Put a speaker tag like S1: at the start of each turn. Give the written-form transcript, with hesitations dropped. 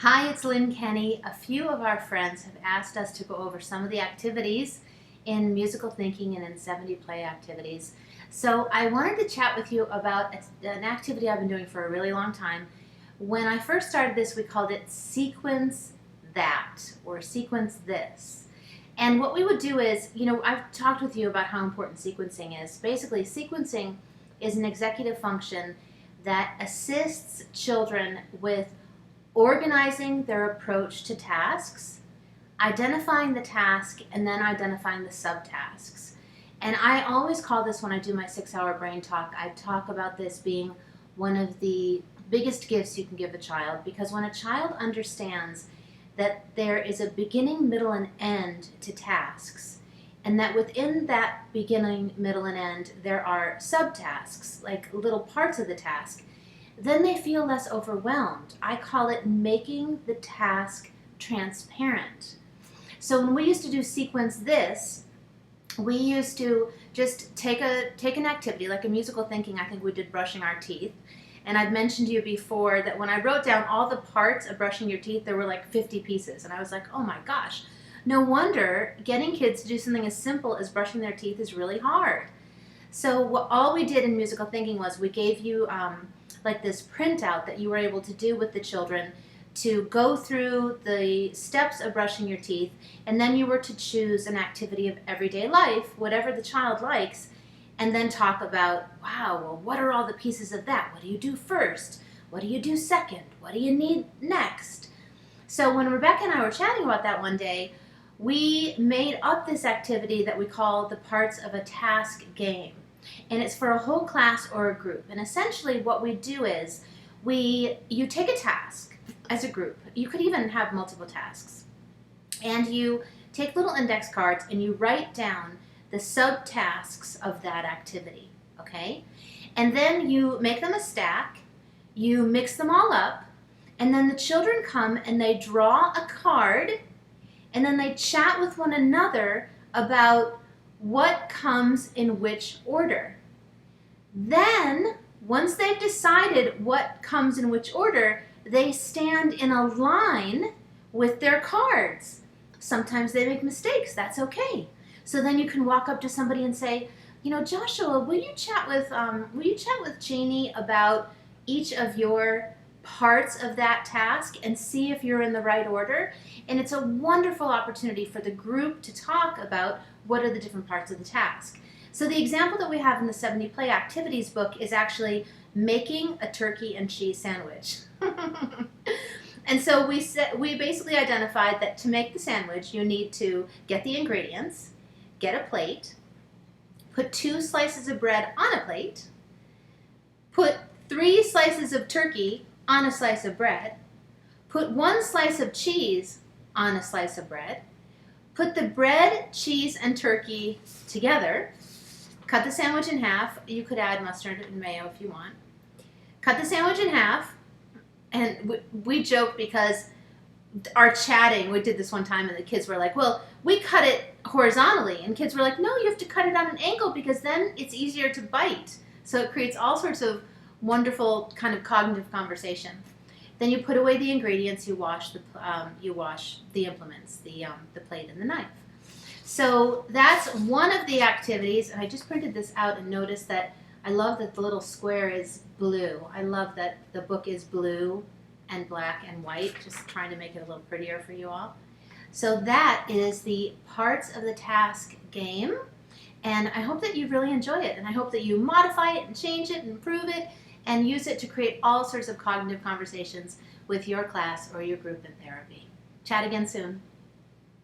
S1: Hi, it's Lynn Kenny. A few of our friends have asked us to go over some of the activities in musical thinking and in 70 play activities. So I wanted to chat with you about an activity I've been doing for a really long time. When I first started this, we called it sequence that or sequence this. And what we would do is, I've talked with you about how important sequencing is. Basically, sequencing is an executive function that assists children with organizing their approach to tasks, identifying the task, and then identifying the subtasks. And I always call this, when I do my 6-hour brain talk, I talk about this being one of the biggest gifts you can give a child, because when a child understands that there is a beginning, middle, and end to tasks, and that within that beginning, middle, and end there are subtasks, like little parts of the task, then they feel less overwhelmed. I call it making the task transparent. So when we used to do sequence this, we used to just take an activity, like a musical thinking. I think we did brushing our teeth. And I've mentioned to you before that when I wrote down all the parts of brushing your teeth, there were like 50 pieces. And I was like, oh my gosh, no wonder getting kids to do something as simple as brushing their teeth is really hard. So all we did in musical thinking was we gave you like this printout that you were able to do with the children to go through the steps of brushing your teeth, and then you were to choose an activity of everyday life, whatever the child likes, and then talk about, wow, well, what are all the pieces of that? What do you do first? What do you do second? What do you need next? So when Rebecca and I were chatting about that one day, we made up this activity that we call the parts of a task game. And it's for a whole class or a group. And essentially what we do is you take a task as a group. You could even have multiple tasks. And you take little index cards and you write down the subtasks of that activity, okay? And then you make them a stack, you mix them all up, and then the children come and they draw a card, and then they chat with one another about what comes in which order. Then, once they've decided what comes in which order, they stand in a line with their cards. Sometimes they make mistakes, that's okay. So then you can walk up to somebody and say, Joshua, will you chat with Janie about each of your parts of that task and see if you're in the right order? And it's a wonderful opportunity for the group to talk about what are the different parts of the task. So the example that we have in the 70 Play Activities book is actually making a turkey and cheese sandwich. And so we basically identified that to make the sandwich, you need to get the ingredients, get a plate, put 2 slices of bread on a plate, put 3 slices of turkey on a slice of bread, put 1 slice of cheese on a slice of bread, put the bread, cheese, and turkey together, cut the sandwich in half. You could add mustard and mayo if you want. Cut the sandwich in half, and we joke because our chatting, we did this one time and the kids were like, well, we cut it horizontally, and kids were like, no, you have to cut it on an angle because then it's easier to bite. So it creates all sorts of wonderful kind of cognitive conversation. Then you put away the ingredients, you wash the implements, the plate and the knife. So that's one of the activities, and I just printed this out and noticed that I love that the little square is blue. I love that the book is blue and black and white, just trying to make it a little prettier for you all. So that is the parts of the task game, and I hope that you really enjoy it, and I hope that you modify it and change it and improve it and use it to create all sorts of cognitive conversations with your class or your group in therapy. Chat again soon.